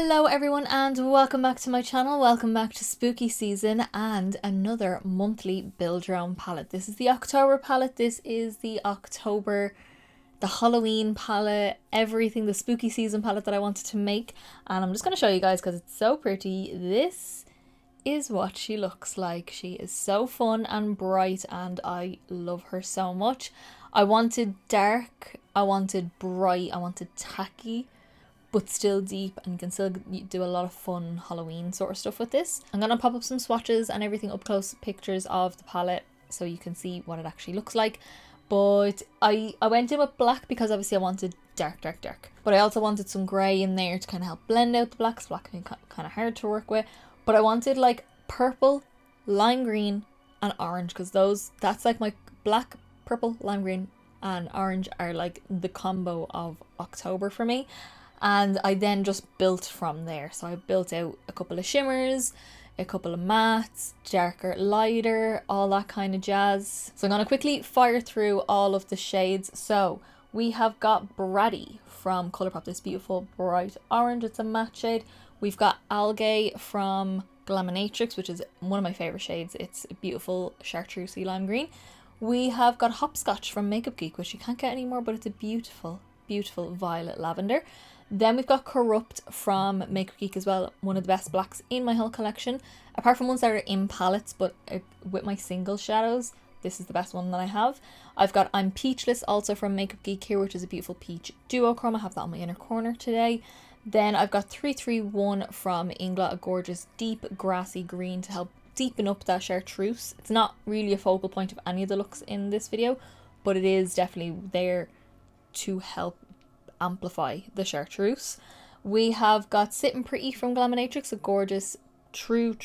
Hello everyone and welcome back to my channel, welcome back to spooky season and another monthly build your own palette. This is the October palette, this is the Halloween palette, everything, the spooky season palette that I wanted to make, and I'm just going to show you guys because it's so pretty. This is what she looks like. She is so fun and bright and I love her so much. I wanted dark, I wanted bright, I wanted tacky, but still deep, and you can still do a lot of fun Halloween sort of stuff with this. I'm going to pop up some swatches and everything, up close pictures of the palette so you can see what it actually looks like. But I went in with black because obviously I wanted dark. But I also wanted some grey in there to kind of help blend out the black, because black can be kind of hard to work with. But I wanted like purple, lime green and orange, because that's like my black, purple, lime green and orange are like the combo of October for me. And I then just built from there. So I built out a couple of shimmers, a couple of mattes, darker, lighter, all that kind of jazz. So I'm going to quickly fire through all of the shades. So we have got Bratty from Colourpop, this beautiful bright orange. It's a matte shade. We've got Algae from Glaminatrix, which is one of my favourite shades. It's a beautiful chartreusey lime green. We have got Hopscotch from Makeup Geek, which you can't get anymore, but it's a beautiful, beautiful violet lavender. Then we've got Corrupt from Makeup Geek as well, one of the best blacks in my whole collection. Apart from ones that are in palettes, but with my single shadows, this is the best one that I have. I've got I'm Peachless also from Makeup Geek here, which is a beautiful peach duochrome. I have that on my inner corner today. Then I've got 331 from Inglot, a gorgeous deep grassy green to help deepen up that chartreuse. It's not really a focal point of any of the looks in this video, but it is definitely there to help amplify the chartreuse. We have got Sittin' Pretty from Glaminatrix, a gorgeous true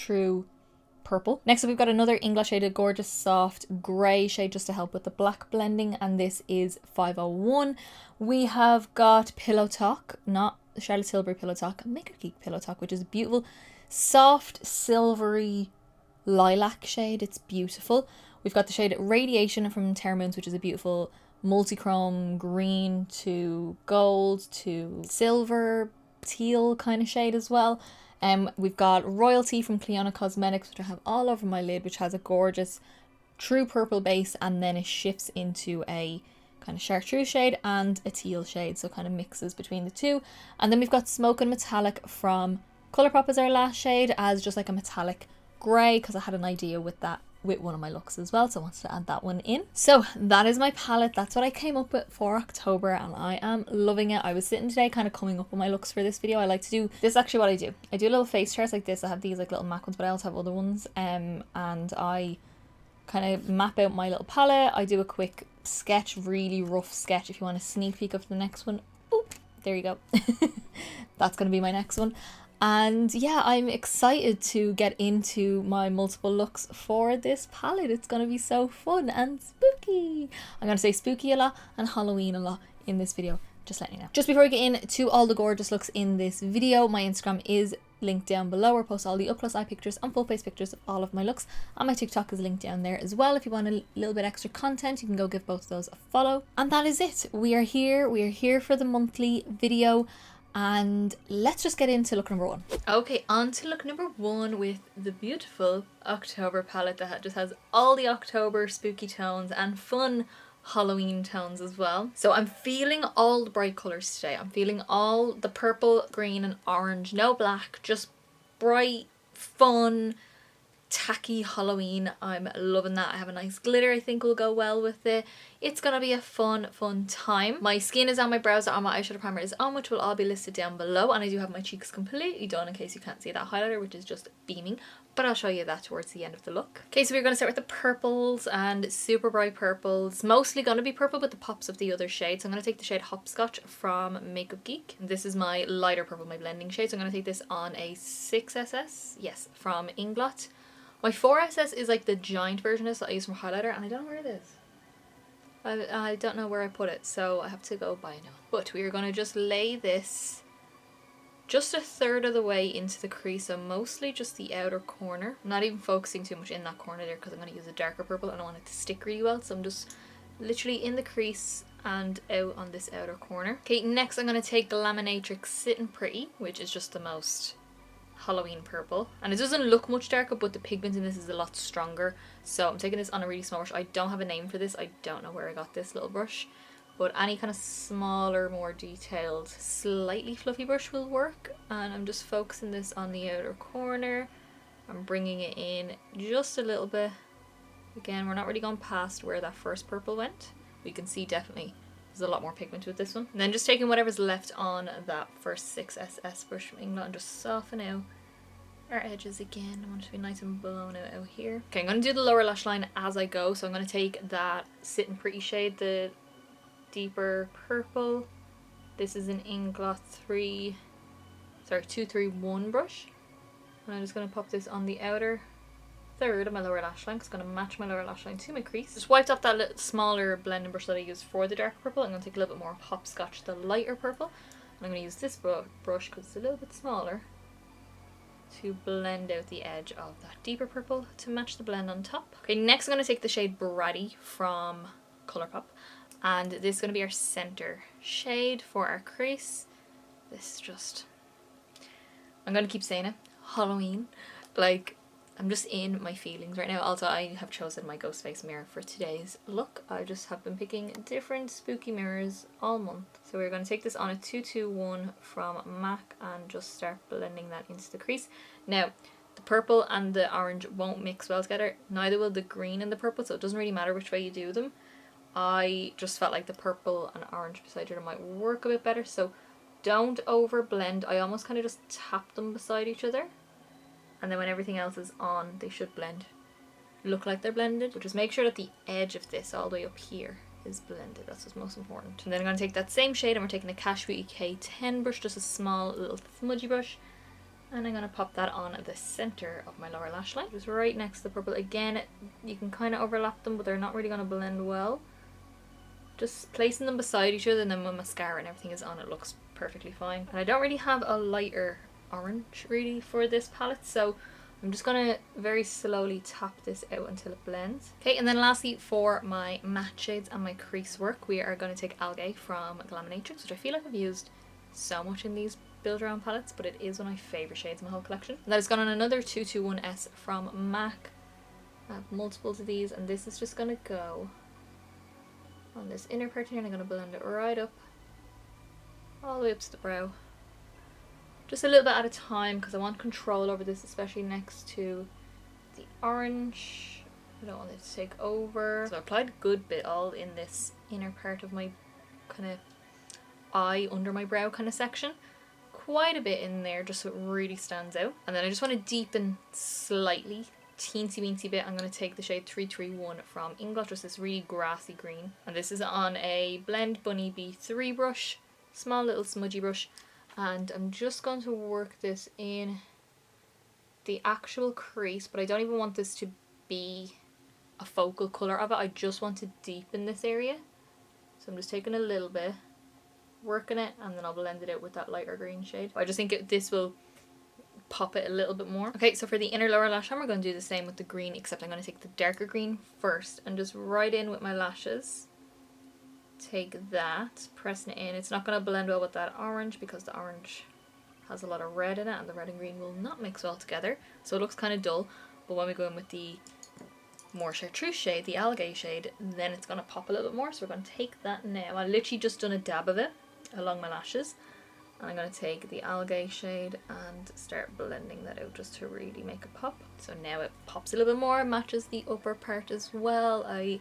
purple. Next up we've got another English shade, a gorgeous soft grey shade just to help with the black blending, and this is 501. We have got Pillow Talk, not Charlotte Tilbury Pillow Talk, Makeup Geek Pillow Talk, which is a beautiful soft silvery lilac shade. It's beautiful. We've got the shade Radiation from Terra Moons, which is a beautiful multi-chrome green to gold to silver teal kind of shade as well. We've got Royalty from Cleona Cosmetics, which I have all over my lid, which has a gorgeous true purple base, and then it shifts into a kind of chartreuse shade and a teal shade, so kind of mixes between the two. And then we've got Smoke and Metallic from Colourpop as our last shade, as just like a metallic grey, because I had an idea with that with one of my looks as well, so I wanted to add that one in. So that is my palette. That's what I came up with for October and I am loving it. I was sitting today kind of coming up with my looks for this video. I like to do this, actually what I do little face charts like this. I have these like little MAC ones, but I also have other ones, and I kind of map out my little palette. I do a quick sketch, really rough sketch. If you want a sneak peek of the next one, oh, there you go. That's going to be my next one. And yeah, I'm excited to get into my multiple looks for this palette. It's going to be so fun and spooky. I'm going to say spooky a lot and Halloween a lot in this video, just letting you know. Just before we get into all the gorgeous looks in this video, my Instagram is linked down below, where I post all the up close eye pictures and full face pictures of all of my looks, and my TikTok is linked down there as well. If you want a little bit extra content, you can go give both of those a follow. And that is it. We are here for the monthly video. And let's just get into look number one. Okay, on to look number one with the beautiful October palette that just has all the October spooky tones and fun Halloween tones as well. So I'm feeling all the bright colours today. I'm feeling all the purple, green and orange. No black, just bright, fun, tacky Halloween. I'm loving that. I have a nice glitter I think will go well with it. It's gonna be a fun time. My skin is on, my brows are on, my eyeshadow primer is on, which will all be listed down below, and I do have my cheeks completely done in case you can't see that highlighter, which is just beaming, but I'll show you that towards the end of the look. Okay, so we're going to start with the purples, and super bright purples. Mostly going to be purple with the pops of the other shades. So I'm going to take the shade Hopscotch from Makeup Geek. This is my lighter purple, my blending shade. So I'm going to take this on a 6SS, yes, from Inglot. My 4SS is like the giant version of this that I use from highlighter, and I don't know where it is. I don't know where I put it, so I have to go buy now. But we are going to just lay this just a third of the way into the crease, so mostly just the outer corner. I'm not even focusing too much in that corner there because I'm going to use a darker purple and I want it to stick really well, so I'm just literally in the crease and out on this outer corner. Okay, next I'm going to take Glaminatrix Sitting Pretty, which is just the most Halloween purple, and it doesn't look much darker, but the pigment in this is a lot stronger, so I'm taking this on a really small brush. I don't have a name for this, I don't know where I got this little brush, but any kind of smaller, more detailed, slightly fluffy brush will work. And I'm just focusing this on the outer corner. I'm bringing it in just a little bit. Again, we're not really going past where that first purple went. We can see definitely there's a lot more pigment with this one. And then just taking whatever's left on that first 6SS brush from England and just soften out our edges again. I want it to be nice and blown out here. Okay, I'm going to do the lower lash line as I go. So I'm going to take that Sitting Pretty shade, the deeper purple. This is an Inglot 231 brush. And I'm just going to pop this on the outer third of my lower lash line, because it's going to match my lower lash line to my crease. Just wiped off that little smaller blending brush that I used for the dark purple. I'm going to take a little bit more Hopscotch, the lighter purple. And I'm going to use this brush because it's a little bit smaller to blend out the edge of that deeper purple to match the blend on top. Okay, next I'm going to take the shade Bratty from Colourpop. And this is going to be our center shade for our crease. This is just, I'm going to keep saying it, Halloween. Like, I'm just in my feelings right now. Also, I have chosen my ghost face mirror for today's look. I just have been picking different spooky mirrors all month. So we're going to take this on a 221 from MAC and just start blending that into the crease. Now, the purple and the orange won't mix well together. Neither will the green and the purple, so it doesn't really matter which way you do them. I just felt like the purple and orange beside each other might work a bit better, so don't over blend. I almost kind of just tap them beside each other, and then when everything else is on, they should blend, look like they're blended. But just make sure that the edge of this all the way up here is blended. That's what's most important. And then I'm going to take that same shade and we're taking a Cash Beauty K10 brush, just a small little smudgy brush, and I'm going to pop that on the center of my lower lash line, just right next to the purple. Again, you can kind of overlap them, but they're not really going to blend well. Just placing them beside each other, and then when mascara and everything is on, it looks perfectly fine. And I don't really have a lighter orange really for this palette, so I'm just going to very slowly tap this out until it blends. Okay, and then lastly for my matte shades and my crease work, we are going to take Algae from Glaminatrix, which I feel like I've used so much in these build around palettes, but it is one of my favourite shades in my whole collection. And that has gone on another 221S from MAC. I have multiples of these, and this is just going to go on this inner part here, and I'm going to blend it right up, all the way up to the brow. Just a little bit at a time, because I want control over this, especially next to the orange. I don't want it to take over. So I applied a good bit all in this inner part of my kind of eye, under my brow kind of section. Quite a bit in there, just so it really stands out. And then I just want to deepen slightly, teensy weensy bit. I'm going to take the shade 331 from Inglot, just this really grassy green, and this is on a Blend Bunny B3 brush, small little smudgy brush, and I'm just going to work this in the actual crease, but I don't even want this to be a focal colour of it. I just want to deepen this area, so I'm just taking a little bit, working it, and then I'll blend it out with that lighter green shade. I just think this will pop it a little bit more. Okay, so for the inner lower lash line, we're going to do the same with the green, except I'm going to take the darker green first and just right in with my lashes. Take that, pressing it in. It's not going to blend well with that orange because the orange has a lot of red in it, and the red and green will not mix well together, so it looks kind of dull. But when we go in with the more chartreuse shade, the Algae shade, then it's going to pop a little bit more. So we're going to take that now. I literally just done a dab of it along my lashes, and I'm going to take the Algae shade and start blending that out just to really make it pop. So now it pops a little bit more, matches the upper part as well. I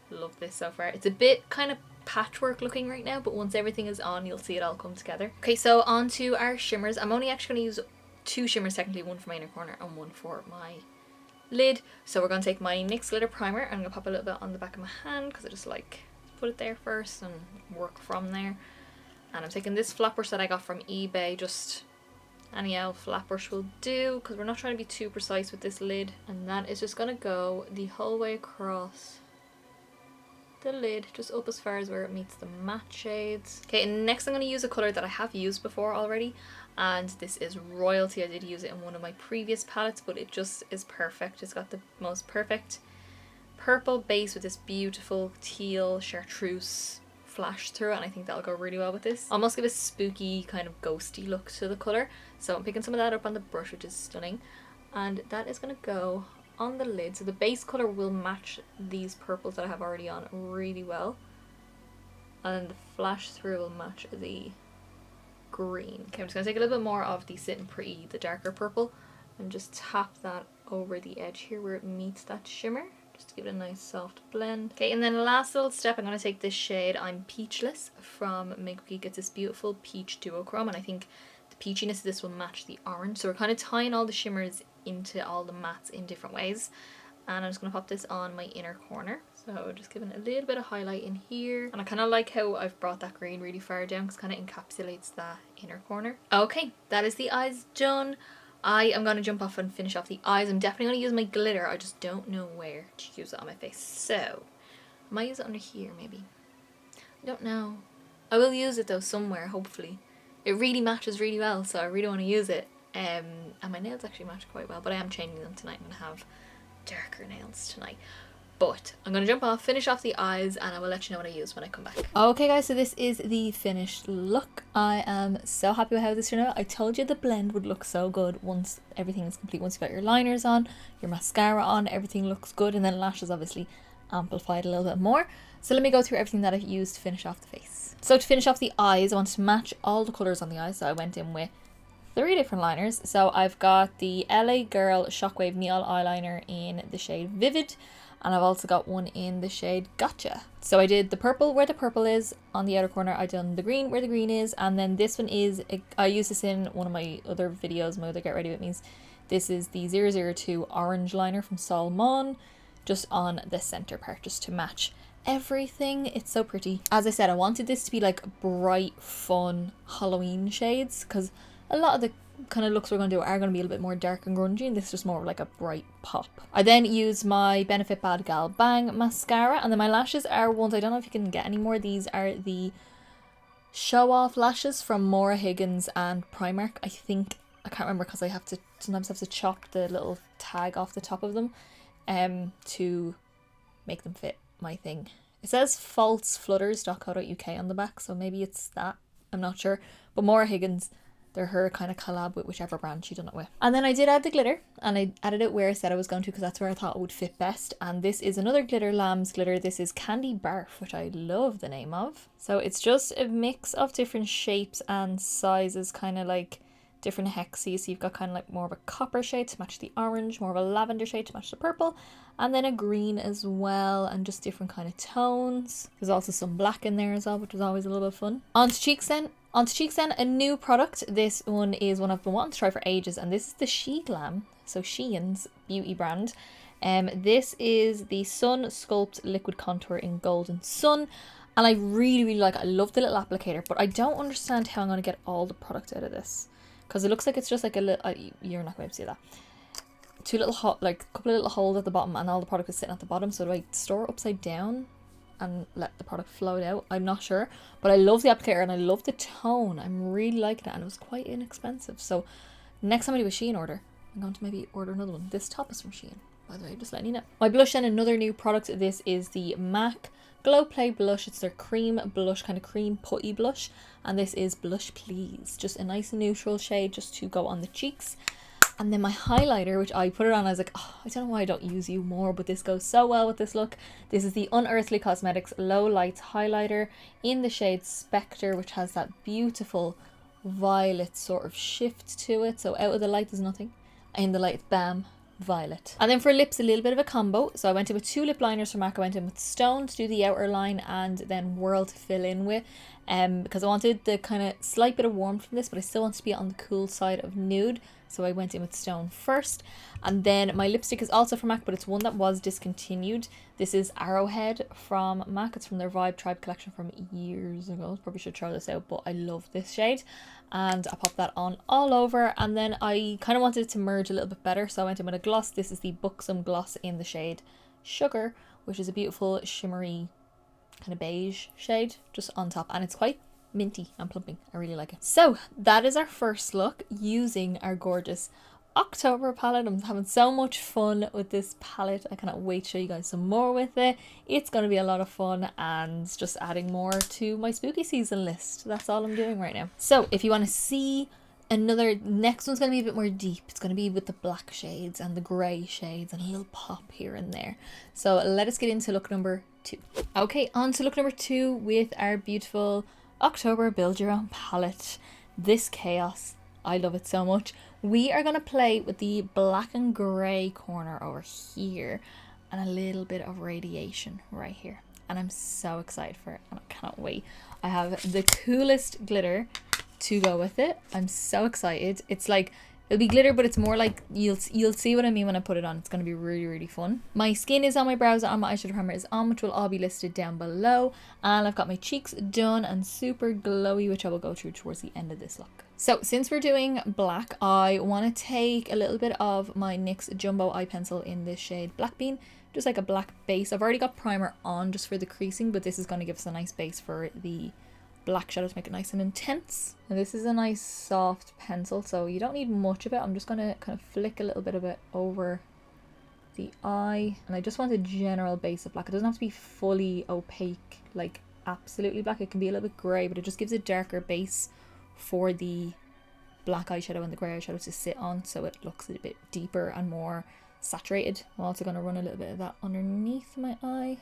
love this so far. It's a bit kind of patchwork looking right now, but once everything is on, you'll see it all come together. Okay, so on to our shimmers. I'm only actually going to use 2 shimmers technically, one for my inner corner and one for my lid. So we're going to take my NYX glitter primer, and I'm going to pop a little bit on the back of my hand because I just like to put it there first and work from there. And I'm taking this flat brush that I got from eBay, just any old flat brush will do because we're not trying to be too precise with this lid. And that is just going to go the whole way across the lid, just up as far as where it meets the matte shades. Okay, and next I'm going to use a colour that I have used before already, and this is Royalty. I did use it in one of my previous palettes, but it just is perfect. It's got the most perfect purple base with this beautiful teal chartreuse flash through it, and I think that'll go really well with this. Almost give a spooky kind of ghosty look to the colour. So I'm picking some of that up on the brush, which is stunning. And that is going to go on the lid. So the base colour will match these purples that I have already on really well. And the flash through will match the green. Okay, I'm just going to take a little bit more of the Sit and Pretty, the darker purple, and just tap that over the edge here where it meets that shimmer, just to give it a nice soft blend. Okay, and then the last little step, I'm going to take this shade, I'm Peachless from Makeup Geek. It's this beautiful peach duochrome, and I think the peachiness of this will match the orange. So we're kind of tying all the shimmers into all the mattes in different ways. And I'm just going to pop this on my inner corner. So just giving it a little bit of highlight in here. And I kind of like how I've brought that green really far down because it kind of encapsulates that inner corner. Okay, that is the eyes done. I am going to jump off and finish off the eyes. I'm definitely going to use my glitter. I just don't know where to use it on my face. So I might use it under here maybe. I don't know. I will use it though somewhere, hopefully. It really matches really well, so I really want to use it. And my nails actually match quite well, but I am changing them tonight. I'm going to have darker nails tonight. But I'm going to jump off, finish off the eyes, and I will let you know what I use when I come back. Okay guys, so this is the finished look. I am so happy with how this turned out. I told you the blend would look so good once everything is complete. Once you've got your liners on, your mascara on, everything looks good, and then lashes obviously amplified a little bit more. So let me go through everything that I've used to finish off the face. So to finish off the eyes, I wanted to match all the colours on the eyes, so I went in with 3 different liners. So I've got the LA Girl Shockwave Neon Eyeliner in the shade Vivid, and I've also got one in the shade Gotcha. So I did the purple where the purple is on the outer corner, I done the green where the green is, and then this one is, I used this in one of my other videos, my other Get Ready With Me's. This is the 002 orange liner from Salmon, just on the centre part, just to match everything. It's so pretty. As I said, I wanted this to be like bright, fun Halloween shades, because a lot of the kind of looks we're going to do are going to be a little bit more dark and grungy, and this is just more like a bright pop. I then used my Benefit Bad Gal Bang mascara, and then my lashes are ones, I don't know if you can get any more, these are the Show Off lashes from Maura Higgins and Primark. I think, I can't remember because I have to, sometimes have to chop the little tag off the top of them to make them fit my thing. It says falseflutters.co.uk on the back, so maybe it's that, I'm not sure. But Maura Higgins, they're her kind of collab with whichever brand she done it with. And then I did add the glitter, and I added it where I said I was going to because that's where I thought it would fit best. And this is another glitter, Lamb's glitter. This is Candy Barf, which I love the name of. So it's just a mix of different shapes and sizes, kind of like different hexes. So you've got kind of like more of a copper shade to match the orange, more of a lavender shade to match the purple, and then a green as well, and just different kind of tones. There's also some black in there as well, which is always a little bit fun. On to cheeks then. A new product. This one is one I've been wanting to try for ages, and this is the Sheglam, so Shein's beauty brand. This is the Sun Sculpt Liquid Contour in Golden Sun, and I really like it. I love the little applicator, but I don't understand how I'm going to get all the product out of this, because it looks like it's just like a little, you're not going to see that. Two little, like a couple of little holes at the bottom, and all the product is sitting at the bottom. So do I store it upside down and let the product float out? I'm not sure, but I love the applicator and I love the tone. I'm really liking it, and it was quite inexpensive. So next time I do a Shein order, I'm going to maybe order another one. This top is from Shein, by the way, just letting you know. My blush and another new product. This is the MAC Glow Play blush. It's their cream blush, kind of cream putty blush, and this is Blush Please, just a nice neutral shade just to go on the cheeks. And then my highlighter, which I put it on, I was like, oh, I don't know why I don't use you more, but this goes so well with this look. This is the Unearthly Cosmetics Low Lights Highlighter in the shade Specter, which has that beautiful violet sort of shift to it. So out of the light, there's nothing. In the light, bam, violet. And then for lips, a little bit of a combo. So I went in with 2 lip liners from MAC. I went in with Stone to do the outer line, and then Whirl to fill in with. Because I wanted the kind of slight bit of warmth from this, but I still want to be on the cool side of nude. So I went in with Stone first. And then my lipstick is also from MAC, but it's one that was discontinued. This is Arrowhead from MAC. It's from their Vibe Tribe collection from years ago. Probably should try this out, but I love this shade. And I popped that on all over. And then I kind of wanted it to merge a little bit better, so I went in with a gloss. This is the Buxom Gloss in the shade Sugar, which is a beautiful shimmery kind of beige shade just on top, and it's quite minty and plumping. I really like it. So that is our first look using our gorgeous October palette. I'm having so much fun with this palette. I cannot wait to show you guys some more with it. It's going to be a lot of fun and just adding more to my spooky season list. That's all I'm doing right now. So if you want to see next one's going to be a bit more deep. It's going to be with the black shades and the grey shades and a little pop here and there. So let us get into look number 2. Okay, on to look number 2 with our beautiful October Build Your Own palette. This chaos, I love it so much. We are going to play with the black and grey corner over here and a little bit of radiation right here. And I'm so excited for it and I cannot wait. I have the coolest glitter to go with it. I'm so excited. It's like, it'll be glitter, but it's more like, you'll see what I mean when I put it on. It's going to be really, really fun. My skin is on, my brows are on, my eyeshadow primer is on, which will all be listed down below. And I've got my cheeks done and super glowy, which I will go through towards the end of this look. So since we're doing black, I want to take a little bit of my NYX Jumbo Eye Pencil in this shade Black Bean. Just like a black base. I've already got primer on just for the creasing, but this is going to give us a nice base for the black shadow to make it nice and intense. And this is a nice soft pencil, so you don't need much of it. I'm just going to kind of flick a little bit of it over the eye. And I just want a general base of black. It doesn't have to be fully opaque, like absolutely black. It can be a little bit grey, but it just gives a darker base for the black eyeshadow and the grey eyeshadow to sit on, so it looks a bit deeper and more saturated. I'm also going to run a little bit of that underneath my eye.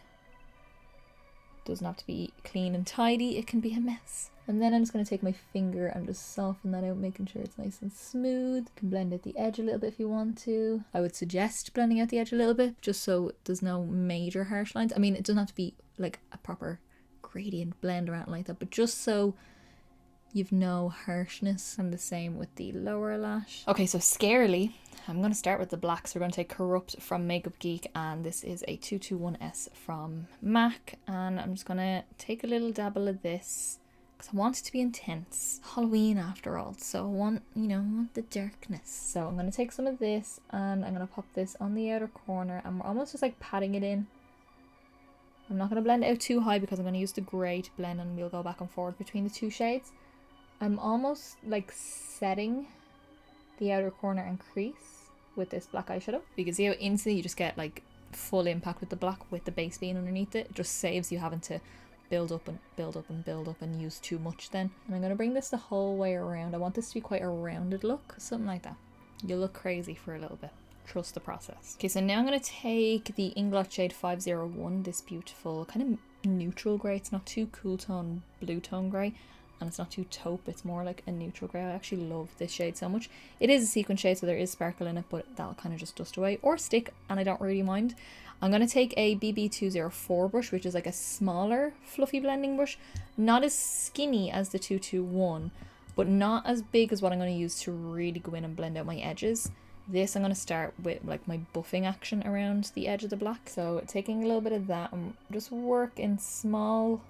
Doesn't have to be clean and tidy, it can be a mess. And then I'm just going to take my finger and just soften that out, making sure it's nice and smooth. You can blend out the edge a little bit if you want to. I would suggest blending out the edge a little bit, just so there's no major harsh lines. I mean, it doesn't have to be like a proper gradient blend or anything like that, but just so you've no harshness. And the same with the lower lash. Okay, so scarily, I'm going to start with the black. So we're going to take Corrupt from Makeup Geek, and this is a 221S from MAC. And I'm just going to take a little dabble of this because I want it to be intense. Halloween after all, so I want, you know, I want the darkness. So I'm going to take some of this and I'm going to pop this on the outer corner, and we're almost just like patting it in. I'm not going to blend it out too high because I'm going to use the grey to blend, and we'll go back and forth between the two shades. I'm almost like setting the outer corner and crease with this black eyeshadow. You can see how instantly you just get like full impact with the black, with the base being underneath it. It just saves you having to build up and build up and build up and use too much then. And I'm going to bring this the whole way around. I want this to be quite a rounded look, something like that. You'll look crazy for a little bit. Trust the process. Okay, so now I'm going to take the Inglot shade 501, this beautiful kind of neutral grey. It's not too cool tone, blue tone grey. And it's not too taupe, it's more like a neutral grey. I actually love this shade so much. It is a sequin shade, so there is sparkle in it, but that'll kind of just dust away or stick, and I don't really mind. I'm going to take a BB204 brush, which is like a smaller fluffy blending brush. Not as skinny as the 221, but not as big as what I'm going to use to really go in and blend out my edges. This I'm going to start with like my buffing action around the edge of the black. So taking a little bit of that and just work in small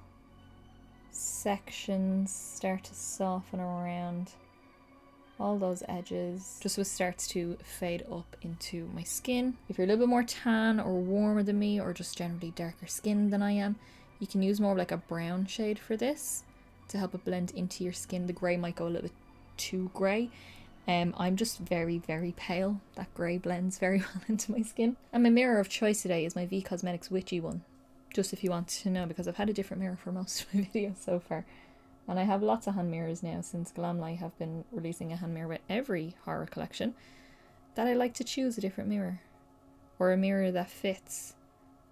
sections, start to soften around all those edges, just so it starts to fade up into my skin. If you're a little bit more tan or warmer than me, or just generally darker skinned than I am, you can use more of like a brown shade for this to help it blend into your skin. The grey might go a little bit too grey. I'm just very, very pale. That grey blends very well into my skin. And my mirror of choice today is my V Cosmetics Witchy one. Just if you want to know, because I've had a different mirror for most of my videos so far. And I have lots of hand mirrors now since Glaminatrix have been releasing a hand mirror with every horror collection, that I like to choose a different mirror. Or a mirror that fits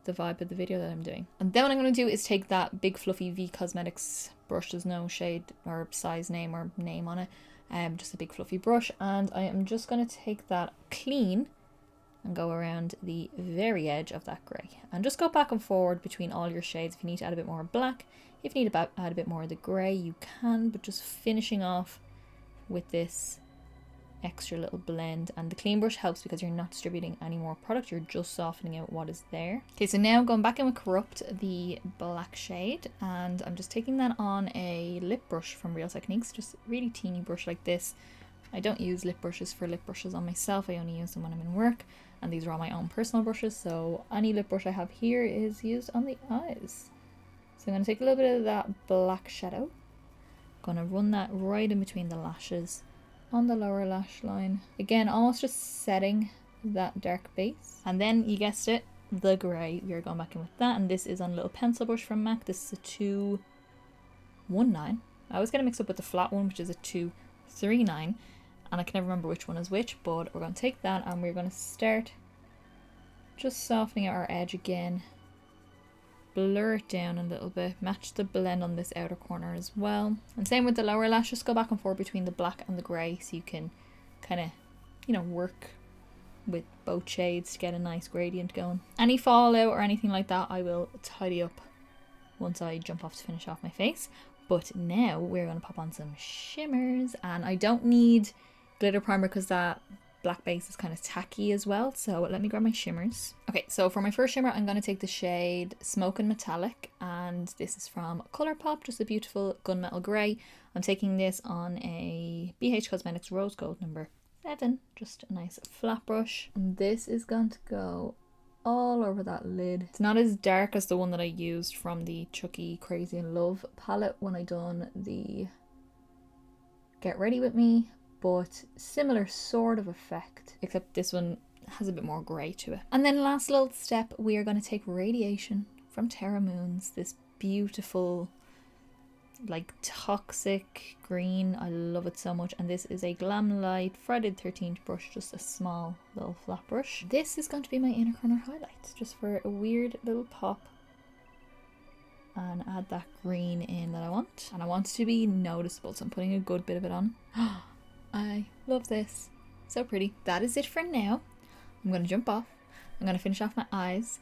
the vibe of the video that I'm doing. And then what I'm going to do is take that big fluffy V Cosmetics brush. There's no shade or size name or name on it. Just a big fluffy brush. And I am just going to take that clean and go around the very edge of that grey, and just go back and forward between all your shades. If you need to add a bit more black, if you need to add a bit more of the grey, you can, but just finishing off with this extra little blend. And the clean brush helps because you're not distributing any more product, you're just softening out what is there. Okay, so now going back in with Corrupt, the black shade, and I'm just taking that on a lip brush from Real Techniques, just a really teeny brush like this. I don't use lip brushes for lip brushes on myself, I only use them when I'm in work. And these are all my own personal brushes, so any lip brush I have here is used on the eyes. So I'm going to take a little bit of that black shadow. I'm going to run that right in between the lashes on the lower lash line. Again, almost just setting that dark base. And then, you guessed it, the grey. We are going back in with that, and this is on a little pencil brush from MAC. This is a 219. I always get it mixed up with the flat one, which is a 239, and I can never remember which one is which, but we're going to take that and we're going to start just softening out our edge again. Blur it down a little bit, match the blend on this outer corner as well. And same with the lower lash, just go back and forth between the black and the grey so you can kind of, you know, work with both shades to get a nice gradient going. Any fallout or anything like that I will tidy up once I jump off to finish off my face. But now we're going to pop on some shimmers, and I don't need glitter primer because that black base is kind of tacky as well, so let me grab my shimmers. Okay, so for my first shimmer I'm going to take the shade Smokin' Metallic, and this is from Colourpop, just a beautiful gunmetal grey. I'm taking this on a BH Cosmetics Rose Gold number 7, just a nice flat brush, and this is going to go all over that lid. It's not as dark as the one that I used from the Chucky Crazy in Love palette when I done the Get Ready With Me, but similar sort of effect, except this one has a bit more grey to it. And then last little step, we are going to take Radiation from Terra Moons, this beautiful like toxic green. I love it so much, and this is a Glam Light Friday the 13th brush, just a small little flat brush. This is going to be my inner corner highlight, just for a weird little pop, and add that green in that I want, and I want it to be noticeable, so I'm putting a good bit of it on. I love this, so pretty. That is it for now. I'm going to jump off, I'm going to finish off my eyes,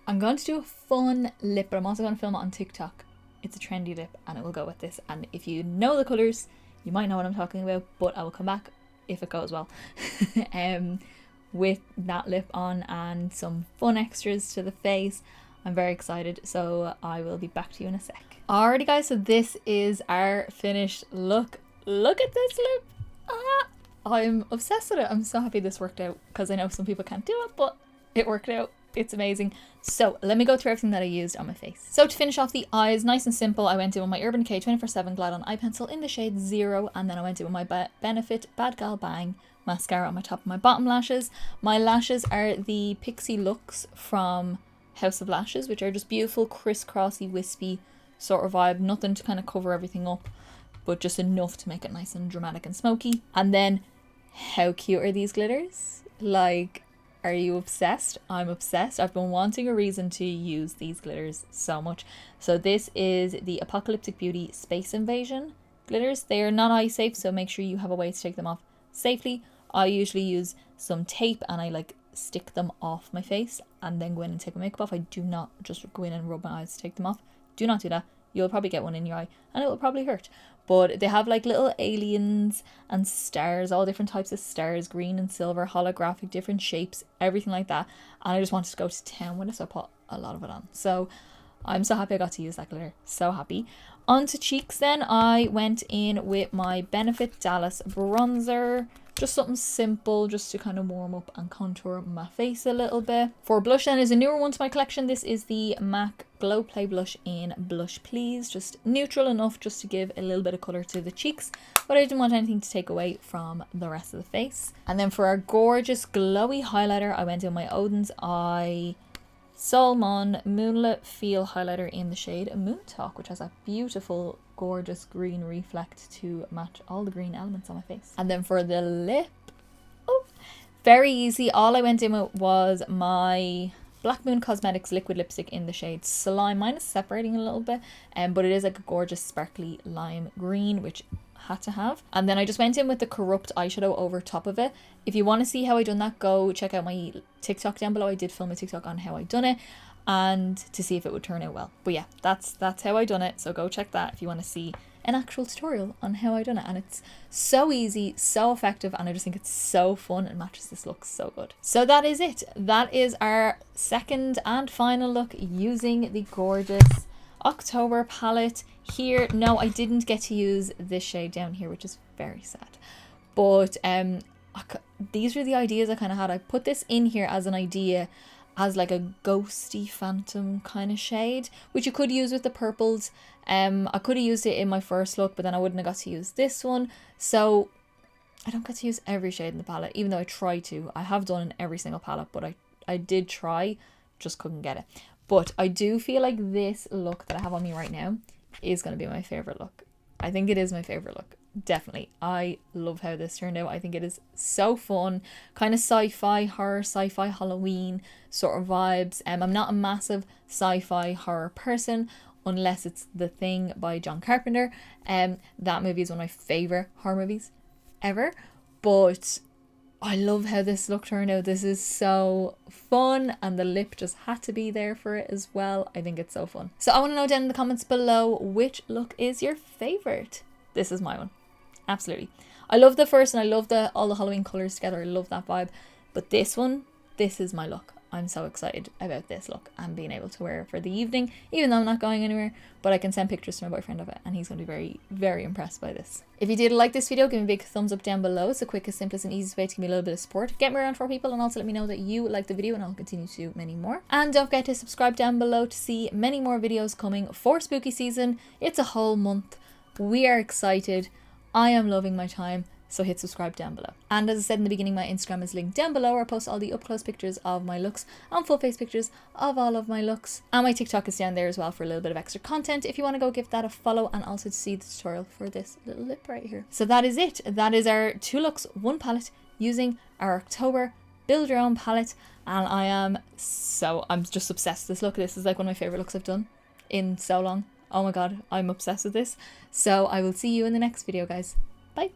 I'm going to do a fun lip, but I'm also going to film it on TikTok. It's a trendy lip and it will go with this, and if you know the colours you might know what I'm talking about, but I will come back if it goes well with that lip on and some fun extras to the face. I'm very excited, so I will be back to you in a sec. Alrighty guys, so this is our finished look. Look at this lip. I'm obsessed with it. I'm so happy this worked out, because I know some people can't do it, but it worked out. It's amazing. So let me go through everything that I used on my face. So to finish off the eyes, nice and simple, I went in with my Urban Decay 24/7 Glide On Eye Pencil in the shade 0, and then I went in with my Benefit Bad Gal Bang mascara on my top and my bottom lashes. My lashes are the Pixie Lux from House of Lashes, which are just beautiful, crisscrossy, wispy sort of vibe. Nothing to kind of cover everything up, but just enough to make it nice and dramatic and smoky. And then, how cute are these glitters? Like, are you obsessed? I'm obsessed. I've been wanting a reason to use these glitters so much. So this is the Apocalyptic Beauty Space Invasion glitters. They are not eye safe, so make sure you have a way to take them off safely. I usually use some tape and I like stick them off my face and then go in and take my makeup off. I do not just go in and rub my eyes to take them off. Do not do that. You'll probably get one in your eye and it will probably hurt. But they have like little aliens and stars, all different types of stars, green and silver, holographic, different shapes, everything like that. And I just wanted to go to town with it, so I put a lot of it on. So I'm so happy I got to use that glitter. So happy. On to cheeks then, I went in with my Benefit Dallas bronzer. Just something simple, just to kind of warm up and contour my face a little bit. For blush then is a newer one to my collection. This is the MAC Glow Play Blush in Blush Please. Just neutral enough just to give a little bit of colour to the cheeks, but I didn't want anything to take away from the rest of the face. And then for our gorgeous glowy highlighter, I went in my Odin's Eye Solmon Moonlit Feel highlighter in the shade Moon Talk, which has a beautiful gorgeous green reflect to match all the green elements on my face. And then for the lip, very easy. All I went in with was my Black Moon Cosmetics liquid lipstick in the shade Slime. Mine is separating a little bit, but it is like a gorgeous sparkly lime green, which had to have. And then I just went in with the Corrupt eyeshadow over top of it. If you want to see how I done that, go check out my TikTok down below. I did film a TikTok on how I done it, and to see if it would turn out well. But yeah, that's how I done it, so go check that if you want to see an actual tutorial on how I done it. And it's so easy, so effective, and I just think it's so fun and matches this look so good. So that is it. That is our second and final look using the gorgeous October palette here. No, I didn't get to use this shade down here, which is very sad, but these were the ideas I kind of had. I put this in here as an idea, as like a ghosty phantom kind of shade, which you could use with the purples. I could have used it in my first look, but then I wouldn't have got to use this one. So I don't get to use every shade in the palette, even though I try to. I have done in every single palette, but I did try, just couldn't get it. But I do feel like this look that I have on me right now is going to be my favourite look. I think it is my favourite look. Definitely. I love how this turned out. I think it is so fun. Kind of sci-fi horror, sci-fi Halloween sort of vibes. I'm not a massive sci-fi horror person unless it's The Thing by John Carpenter. That movie is one of my favourite horror movies ever. But I love how this look turned out. This is so fun, and the lip just had to be there for it as well. I think it's so fun. So I want to know down in the comments below, which look is your favourite? This is my one. Absolutely. I love the first, and I love all the Halloween colours together. I love that vibe. But this one, this is my look. I'm so excited about this look and being able to wear it for the evening, even though I'm not going anywhere, but I can send pictures to my boyfriend of it, and he's going to be very, very impressed by this. If you did like this video, give me a big thumbs up down below. It's the quickest, simplest and easiest way to give me a little bit of support. Get me around for people, and also let me know that you like the video, and I'll continue to do many more. And don't forget to subscribe down below to see many more videos coming for spooky season. It's a whole month. We are excited. I am loving my time. So hit subscribe down below. And as I said in the beginning, my Instagram is linked down below, where I post all the up close pictures of my looks and full face pictures of all of my looks. And my TikTok is down there as well for a little bit of extra content if you want to go give that a follow, and also to see the tutorial for this little lip right here. So that is it. That is our 2 looks, 1 palette using our October build your own palette. And I'm just obsessed with this look. This is like one of my favorite looks I've done in so long. Oh my god, I'm obsessed with this. So I will see you in the next video, guys. Bye.